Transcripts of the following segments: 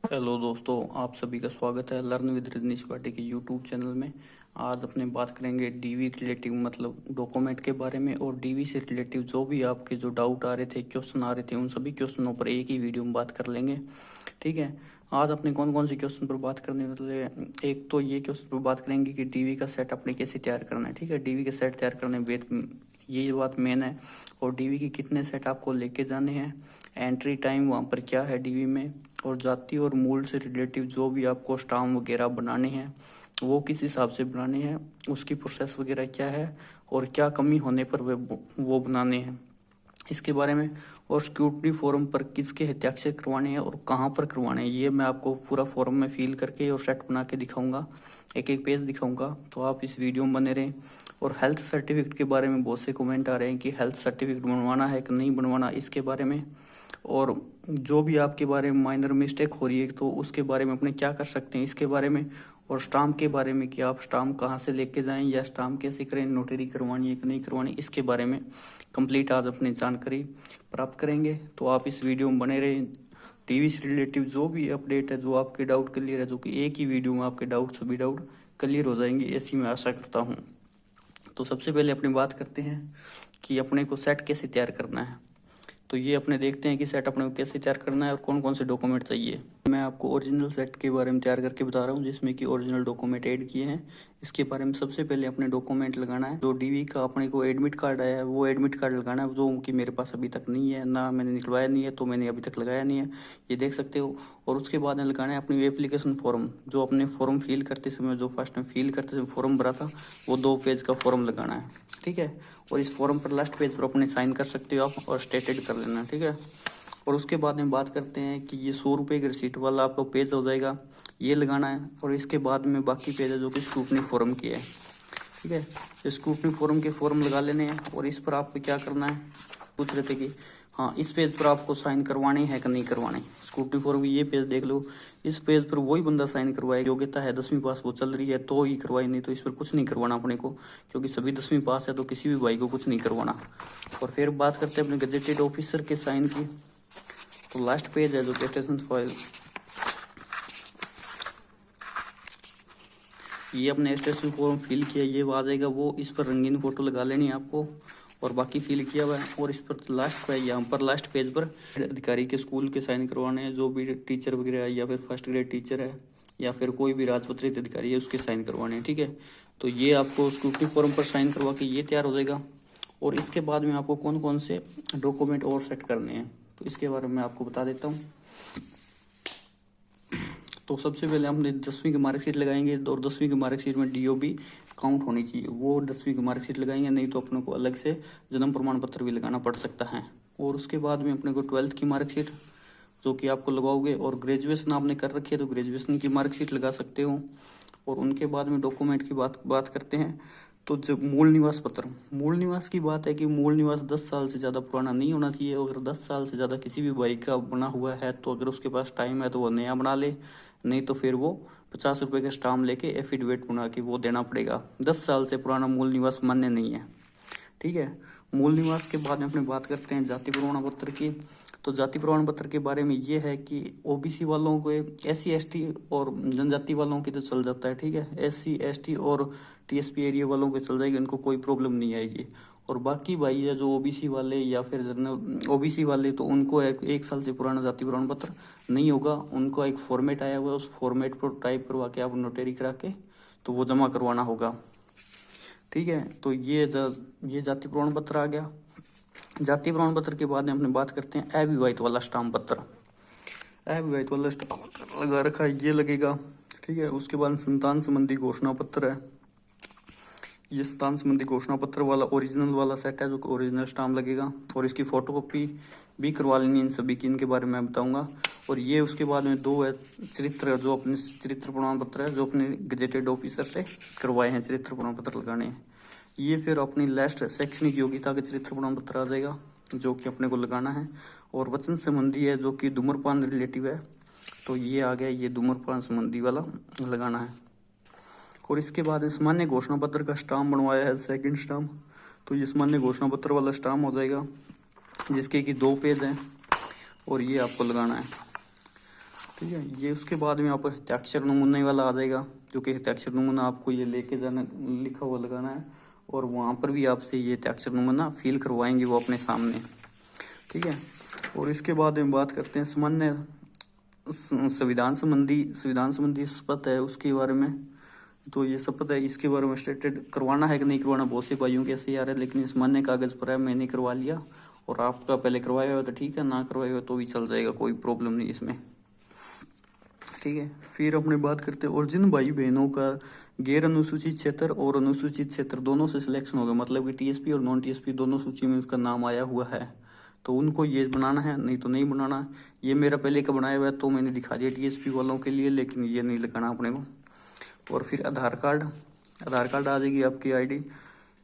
Hello दोस्तों, आप सभी का स्वागत है लर्न विद रजनीश पाटी के यूट्यूब चैनल में। आज अपने बात करेंगे डीवी रिलेटिव मतलब डॉक्यूमेंट के बारे में, और डीवी से रिलेटिव जो भी आपके जो डाउट आ रहे थे, क्वेश्चन आ रहे थे, उन सभी क्वेश्चनों पर एक ही वीडियो में बात कर लेंगे। ठीक है। आज अपने कौन कौन से क्वेश्चन पर बात करने मतलब एक तो ये क्वेश्चन पर बात करेंगे कि डीवी का सेट अपने कैसे तैयार करना है। ठीक है, डीवी का सेट तैयार करने में ये बात मेन है। और डीवी के कितने सेट आपको लेके जाने हैं, एंट्री टाइम वहाँ पर क्या है डीवी में, और जाति और मूल से रिलेटिव जो भी आपको स्टाम्प वगैरह बनाने हैं वो किस हिसाब से बनाने हैं, उसकी प्रोसेस वगैरह क्या है, और क्या कमी होने पर वो बनाने हैं, इसके बारे में। और स्क्रूटनी फॉर्म पर किसके हस्ताक्षर करवाने हैं और कहाँ पर करवाने हैं, ये मैं आपको पूरा फॉर्म में फिल करके और सेट बना के दिखाऊंगा, एक एक पेज दिखाऊंगा। तो आप इस वीडियो में बने रहें। और हेल्थ सर्टिफिकेट के बारे में बहुत से कमेंट आ रहे हैं कि हेल्थ सर्टिफिकेट बनवाना है कि नहीं बनवाना, इसके बारे में। और जो भी आपके बारे में माइनर मिस्टेक हो रही है तो उसके बारे में अपने क्या कर सकते हैं, इसके बारे में। और स्टाम्प के बारे में कि आप स्टाम्प कहाँ से लेके जाएं या स्टाम्प कैसे करें, नोटरी करवानी है कि नहीं करवानी, इसके बारे में कंप्लीट आज अपनी जानकारी प्राप्त करेंगे। तो आप इस वीडियो में बने रहें। टीवी से रिलेटिव जो भी अपडेट है, जो आपके डाउट क्लियर है, जो कि एक ही वीडियो में आपके सभी डाउट क्लियर हो जाएंगे, ऐसी मैं आशा करता हूँ। तो सबसे पहले अपनी बात करते हैं कि अपने को सेट कैसे तैयार करना है। तो ये अपने देखते हैं कि सेट अपने को कैसे तैयार करना है और कौन कौन से डॉक्यूमेंट चाहिए। मैं आपको ओरिजिनल सेट के बारे में तैयार करके बता रहा हूँ, जिसमें कि ओरिजिनल डॉक्यूमेंट ऐड किए हैं। इसके बारे में सबसे पहले अपने डॉक्यूमेंट लगाना है। जो डीवी का अपने को एडमिट कार्ड आया है वो एडमिट कार्ड लगाना है, जो कि मेरे पास अभी तक नहीं है, ना मैंने निकलवाया नहीं है, तो मैंने अभी तक लगाया नहीं है, ये देख सकते हो। और उसके बाद में लगाना है अपनी एप्लीकेशन फॉर्म, जो अपने फॉर्म फिल करते समय, जो फर्स्ट में फिल करते समय फॉर्म भरा था, वो 2 पेज का फॉर्म लगाना है। ठीक है। और इस फॉर्म पर लास्ट पेज पर अपने साइन कर सकते हो आप, और स्टेटेड कर लेना। ठीक है। और उसके बाद में बात करते हैं कि ये 100 रुपये की रिसीट वाला आपको पेज हो जाएगा, ये लगाना है। और इसके बाद में बाकी पेज है जो कि स्क्रूटनी फॉर्म की है। ठीक है। तो स्क्रूटनी फॉर्म के फॉर्म लगा लेने हैं। और इस पर आपको क्या करना है, पूछ रहे थे कि हाँ इस पेज पर आपको साइन करवाने हैं कि नहीं करवाने। स्क्रूटनी फॉर्म की ये पेज देख लो, इस पेज पर वही बंदा साइन करवाए, योग्यता है 10वीं पास, वो चल रही है तो ही करवाई, नहीं तो इस पर कुछ नहीं करवाना अपने को, क्योंकि सभी 10वीं पास है तो किसी भी भाई को कुछ नहीं करवाना। और फिर बात करते हैं अपने गजेटेड ऑफिसर के साइन की। तो लास्ट पेज है जो अटेस्टेशन फाइल, ये अपने अटेस्टेशन फॉर्म फिल किया, ये आ जाएगा वो, इस पर रंगीन फोटो लगा लेनी है आपको। और बाकी फिल किया हुआ है। और इस पर लास्ट पे, यहाँ पर लास्ट पेज पर अधिकारी के स्कूल के साइन करवाने हैं, जो भी टीचर वगैरह है, या फिर फर्स्ट ग्रेड टीचर है, या फिर कोई भी राजपत्रित अधिकारी है, उसके साइन करवाने हैं। ठीक है। तो ये आपको स्क्रूटनी फॉर्म पर साइन करवा के ये तैयार हो जाएगा। और इसके बाद में आपको कौन कौन से डॉक्यूमेंट और सेट करने हैं, तो इसके बारे में आपको बता देता हूँ। तो सबसे पहले हमने 10वीं की मार्कशीट लगाएंगे, और 10वीं की मार्कशीट में डीओबी काउंट होनी चाहिए, वो 10वीं की मार्कशीट लगाएंगे, नहीं तो अपने को अलग से जन्म प्रमाण पत्र भी लगाना पड़ सकता है। और उसके बाद में अपने को 12th की मार्कशीट जो कि आपको लगाओगे, और ग्रेजुएशन आपने कर रखी है तो ग्रेजुएशन की मार्कशीट लगा सकते हो। और उनके बाद में डॉक्यूमेंट की बात करते हैं। तो जब मूल निवास पत्र, मूल निवास की बात है कि मूल निवास 10 साल से ज़्यादा पुराना नहीं होना चाहिए। अगर 10 साल से ज़्यादा किसी भी भाई का बना हुआ है तो अगर उसके पास टाइम है तो वो नया बना ले, नहीं तो फिर वो 50 रुपये का स्टाम्प लेके एफिडेविट बना के वो देना पड़ेगा। 10 साल से पुराना मूल निवास मान्य नहीं है। ठीक है। मूल निवास के बाद में अपने बात करते हैं जाति प्रमाण पत्र की। तो जाति प्रमाण पत्र के बारे में ये है कि ओबीसी वालों को, एससी एसटी और जनजाति वालों की तो चल जाता है। ठीक है। एससी एसटी और टीएसपी एरिया वालों को चल जाएगी, इनको कोई प्रॉब्लम नहीं आएगी। और बाकी भाई है जो ओबीसी वाले या फिर जनरल ओबीसी वाले, तो उनको एक साल से पुराना जाति प्रमाण पत्र नहीं होगा। उनको एक फॉर्मेट आया हुआ है, उस फॉर्मेट पर टाइप करवा के आप नोटरी करा के तो वो जमा करवाना होगा। ठीक है। तो ये जाति प्रमाण पत्र आ गया। जाति प्रमाण पत्र के बाद में अपने बात करते हैं अविवाहित वाला स्टाम्प पत्र। अविवाहित वाला स्टाम्प लगा रखा है, ये लगेगा। ठीक है। उसके बाद संतान संबंधी घोषणा पत्र है, ये संतान संबंधी घोषणा पत्र वाला ओरिजिनल वाला सेट है, जो ओरिजिनल स्टाम्प लगेगा। और इसकी फोटोकॉपी भी करवा लेनी इन सभी की, इनके बारे में मैं बताऊंगा। और ये उसके बाद में 2 है चरित्र, जो अपने चरित्र प्रमाण पत्र है, जो अपने गजेटेड ऑफिसर से करवाए हैं, चरित्र प्रमाण पत्र लगाने हैं। ये फिर अपनी लास्ट शैक्षणिक योग्यता का चरित्र प्रमाण पत्र आ जाएगा, जो कि अपने को लगाना है। और वचन संबंधी है, जो कि धूम्रपान रिलेटिव है, तो ये आ गया, ये धूम्रपान संबंधी वाला लगाना है। और इसके बाद सामान्य घोषणा पत्र का स्टाम्प बनवाया है, सेकंड स्टाम्प, तो ये सामान्य घोषणा पत्र वाला स्टाम्प हो जाएगा, जिसके कि 2 पेज हैं, और ये आपको लगाना है। ठीक है। ये उसके बाद में आप हस्ताक्षर नमूने वाला आ जाएगा, जो कि हस्ताक्षर नमूना आपको ये लेके जाना, लिखा हुआ लगाना है, और वहाँ पर भी आपसे ये हस्ताक्षर नमूना फिल करवाएंगे वो अपने सामने। ठीक है। और इसके बाद में बात करते हैं सामान्य संविधान संबंधी शपथ है उसके बारे में। तो ये शपथ है, इसके बारे में स्टेटेड करवाना है कि नहीं करवाना, बहुत से भाइयों के ऐसे यार है, लेकिन इस मान्य कागज पर है, मैंने करवा लिया। और आपका पहले करवाया हुआ तो ठीक है, ना करवाया हुआ तो भी चल जाएगा, कोई प्रॉब्लम नहीं इसमें। ठीक है। फिर अपने बात करते हैं, और जिन भाई बहनों का गैर अनुसूचित क्षेत्र और अनुसूचित क्षेत्र दोनों से सिलेक्शन होगा, मतलब कि टीएसपी और नॉन टीएसपी दोनों सूची में उसका नाम आया हुआ है, तो उनको ये बनाना है, नहीं तो नहीं बनाना। ये मेरा पहले का बनाया हुआ है तो मैंने दिखा दिया टीएसपी वालों के लिए, लेकिन ये नहीं लगाना अपने को। और फिर आधार कार्ड आ जाएगी आपकी आईडी,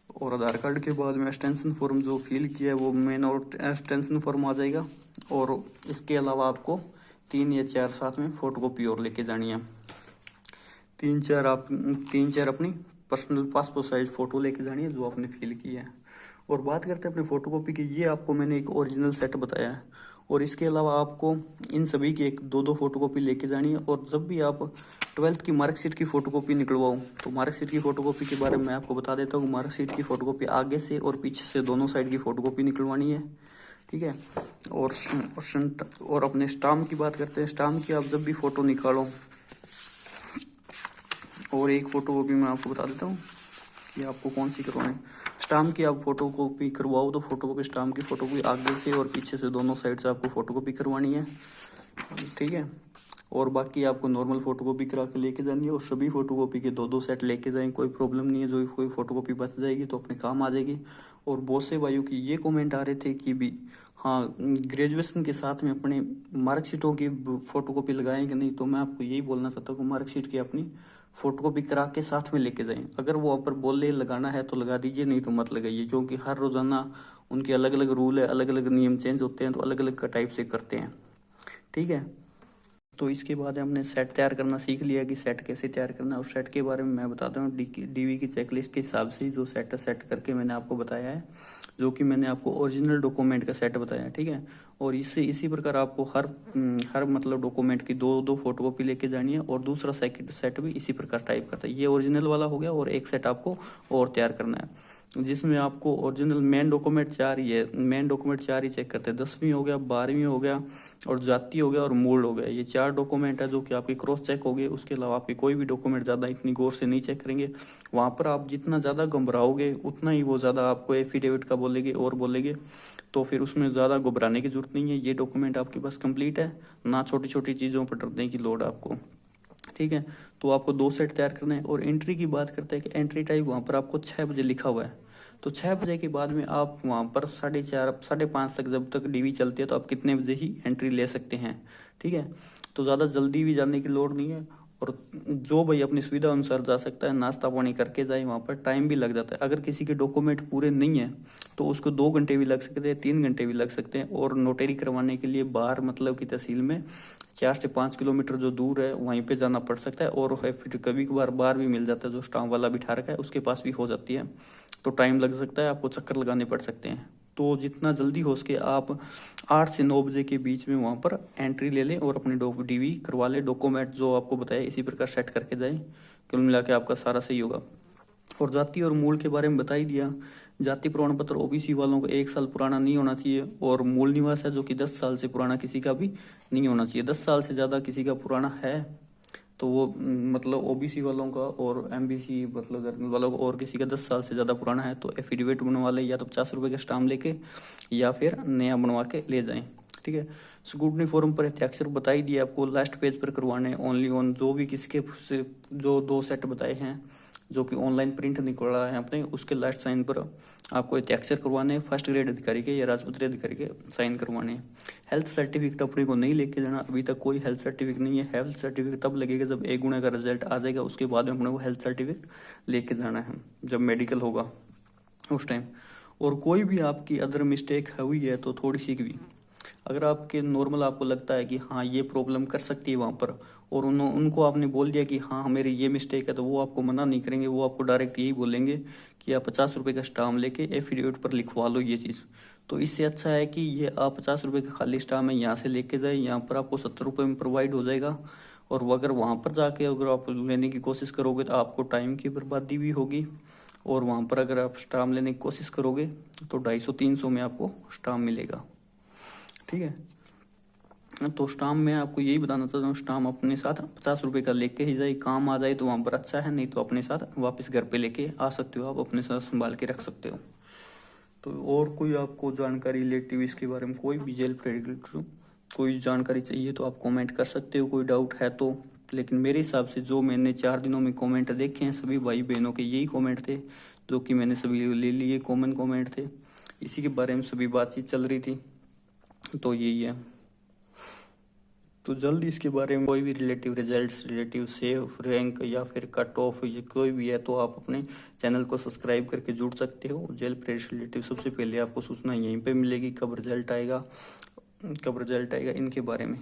और आधार कार्ड के बाद में एक्सटेंशन फॉर्म जो फिल किया है वो मेन और एक्सटेंशन फॉर्म आ जाएगा। और इसके अलावा आपको 3 या 4 साथ में फोटोकॉपी और लेके जानी है। 3-4 अपनी पर्सनल पासपोर्ट साइज फोटो लेके जानी है जो आपने फिल की है। और बात करते हैं अपनी फोटोकॉपी की, ये आपको मैंने एक ओरिजिनल सेट बताया है, और इसके अलावा आपको इन सभी की 1-2 फोटोकॉपी लेके जानी है। और जब भी आप 12th की मार्कशीट की फोटोकॉपी निकलवाओ, तो मार्कशीट की फोटोकॉपी के बारे में मैं आपको बता देता हूँ। मार्कशीट की फोटोकॉपी आगे से और पीछे से दोनों साइड की फोटोकॉपी निकलवानी है। ठीक है। और अपने स्टाम्प की बात करते हैं। स्टाम्प की आप जब भी फोटो निकालो, और एक फोटोकॉपी मैं आपको बता देता हूँ कि आपको कौन सी करवानी। स्टाम्प की आप फोटोकॉपी करवाओ तो फोटोकॉपी स्टाम्प की फोटोकॉपी आगे से और पीछे से दोनों साइड से आपको फोटोकॉपी करवानी है। ठीक है। और बाकी आपको नॉर्मल फोटोकॉपी करा के लेके जानी है, और सभी फोटोकॉपी के 2-2 सेट लेके जाएं, कोई प्रॉब्लम नहीं है। जो कोई फोटोकॉपी बच जाएगी तो अपने काम आ जाएगी। और बहुत से भाइयों की ये कमेंट आ रहे थे कि भी हाँ, ग्रेजुएशन के साथ में अपने मार्कशीटों की फोटोकॉपी लगाएं कि नहीं, तो मैं आपको यही बोलना चाहता हूँ कि मार्कशीट की अपनी फोटोकॉपी करा के साथ में लेके जाएं। अगर वो वहाँ पर बोले लगाना है तो लगा दीजिए, नहीं तो मत लगाइए, क्योंकि हर रोजाना उनके अलग अलग रूल है, अलग अलग नियम चेंज होते हैं, तो अलग अलग का टाइप से करते हैं। ठीक है। तो इसके बाद हमने सेट तैयार करना सीख लिया कि सेट कैसे तैयार करना है। और सेट के बारे में मैं बताता हूँ, डीवी की चेकलिस्ट के हिसाब से जो सेट करके मैंने आपको बताया है, जो कि मैंने आपको ओरिजिनल डॉक्यूमेंट का सेट बताया है। ठीक है। और इससे इसी प्रकार आपको हर मतलब डॉक्यूमेंट की 2-2 फोटोकॉपी लेके जानी है, और दूसरा सेकंड सेट भी इसी प्रकार टाइप करता है। ये ओरिजिनल वाला हो गया, और एक सेट आपको और तैयार करना है, जिसमें आपको ओरिजिनल मेन डॉक्यूमेंट 4 ही है। मेन डॉक्यूमेंट 4 ही चेक करते हैं, 10वीं हो गया, 12वीं हो गया, और जाति हो गया, और मूल हो गया। ये 4 डॉक्यूमेंट है जो कि आपके क्रॉस चेक हो गए। उसके अलावा आपके कोई भी डॉक्यूमेंट ज़्यादा इतनी गौर से नहीं चेक करेंगे। वहाँ पर आप जितना ज़्यादा घबराओगे उतना ही वो ज़्यादा आपको एफिडेविट का बोलेंगे और बोलेंगे, तो फिर उसमें ज़्यादा घबराने की जरूरत नहीं है। ये डॉक्यूमेंट आपके पास कंप्लीट है ना, छोटी छोटी चीज़ों पर डरने की लोड आपको। ठीक है। तो आपको 2 सेट तैयार करना है। और एंट्री की बात करते हैं कि एंट्री टाइम वहाँ पर आपको 6 बजे लिखा हुआ है, तो 6 बजे के बाद में आप वहाँ पर 4:30 5:30 तक जब तक डीवी चलती है तो आप कितने बजे ही एंट्री ले सकते हैं। ठीक है। तो ज़्यादा जल्दी भी जाने की लोड़ नहीं है, और जो भाई अपनी सुविधा अनुसार जा सकता है, नाश्ता पानी करके जाए। वहाँ पर टाइम भी लग जाता है, अगर किसी के डॉक्यूमेंट पूरे नहीं है तो उसको 2 घंटे भी लग सकते हैं, 3 घंटे भी लग सकते हैं। और नोटरी करवाने के लिए बाहर मतलब की तहसील में 4 से 5 किलोमीटर जो दूर है वहीं पे जाना पड़ सकता है। और फिर कभी कभार बाहर भी मिल जाता है, जो स्टाम्प वाला बिठा रखा है उसके पास भी हो जाती है, तो टाइम लग सकता है, आपको चक्कर लगाने पड़ सकते हैं। तो जितना जल्दी हो सके आप 8 से 9 बजे के बीच में वहाँ पर एंट्री ले लें और अपनी डीवी करवा लें। डॉक्यूमेंट जो आपको बताया इसी प्रकार सेट करके जाएं, कुल मिला के आपका सारा सही होगा। और जाति और मूल के बारे में बता ही दिया। जाति प्रमाण पत्र ओबीसी वालों को 1 साल पुराना नहीं होना चाहिए, और मूल निवास है जो कि 10 साल से पुराना किसी का भी नहीं होना चाहिए। 10 साल से ज़्यादा किसी का पुराना है तो वो मतलब ओबीसी वालों का और एमबीसी मतलब जनरल वालों का, और किसी का 10 साल से ज़्यादा पुराना है तो एफिडेविट बनवा ले, या तो 50 रुपये का स्टाम्प लेके या फिर नया बनवा के ले जाएं। ठीक है। स्क्रूटनी फॉर्म पर हस्ताक्षर बता ही दिया आपको, लास्ट पेज पर करवाने ओनली ऑन जो भी किसके से जो 2 सेट बताए हैं जो कि ऑनलाइन प्रिंट निकल रहा है अपने, उसके लास्ट साइन पर आपको हस्ताक्षर करवाने हैं। फर्स्ट ग्रेड अधिकारी के या राजपत्रित अधिकारी के साइन करवाने हैं। हेल्थ सर्टिफिकेट अपने को नहीं लेके जाना, अभी तक कोई हेल्थ सर्टिफिकेट नहीं है। हेल्थ सर्टिफिकेट तब लगेगा जब 1 गुना का रिजल्ट आ जाएगा, उसके बाद में अपने को हेल्थ सर्टिफिकेट लेके जाना है जब मेडिकल होगा उस टाइम। और कोई भी आपकी अदर मिस्टेक हुई है तो थोड़ी सी भी, अगर आपके नॉर्मल आपको लगता है कि हाँ ये प्रॉब्लम कर सकती है वहाँ पर, और उनको आपने बोल दिया कि हाँ मेरी ये मिस्टेक है, तो वो आपको मना नहीं करेंगे। वो आपको डायरेक्ट यही बोलेंगे कि आप 50 रुपये का स्टाम्प लेके एफिडेविट पर लिखवा लो ये चीज़। तो इससे अच्छा है कि ये आप 50 रुपये का खाली स्टाम है यहाँ से लेके जाए, यहाँ पर आपको 70 रुपये में प्रोवाइड हो जाएगा। और वो अगर वहाँ पर जाके अगर आप लेने की कोशिश करोगे तो आपको टाइम की बर्बादी भी होगी, और वहाँ पर अगर आप स्टाम लेने की कोशिश करोगे तो 250-300 में आपको स्टाम मिलेगा। ठीक है, तो स्टाम में आपको यही बताना चाहता हूँ, स्टाम अपने साथ 50 रुपये का लेके ही जाए, काम आ जाए तो वहाँ पर अच्छा है, नहीं तो अपने साथ वापस घर पे लेके आ सकते हो, आप अपने साथ संभाल के रख सकते हो। तो और कोई आपको जानकारी रिलेटिव इसके बारे में, कोई भी जेल रिलेटिव कोई जानकारी चाहिए तो आप कमेंट कर सकते हो, कोई डाउट है तो। लेकिन मेरे हिसाब से जो मैंने 4 दिनों में कमेंट देखे हैं सभी भाई बहनों के यही कमेंट थे, जो कि मैंने सभी ले लिए, कॉमन कमेंट थे, इसी के बारे में सभी बातचीत चल रही थी। तो यही है, तो जल्दी इसके बारे में कोई भी relative results, relative save rank या फिर कट ऑफ ये कोई भी है तो आप अपने चैनल को सब्सक्राइब करके जुड़ सकते हो। जेल प्रेस रिलेटिव सबसे पहले आपको सूचना यहीं पे मिलेगी, कब रिजल्ट आएगा इनके बारे में।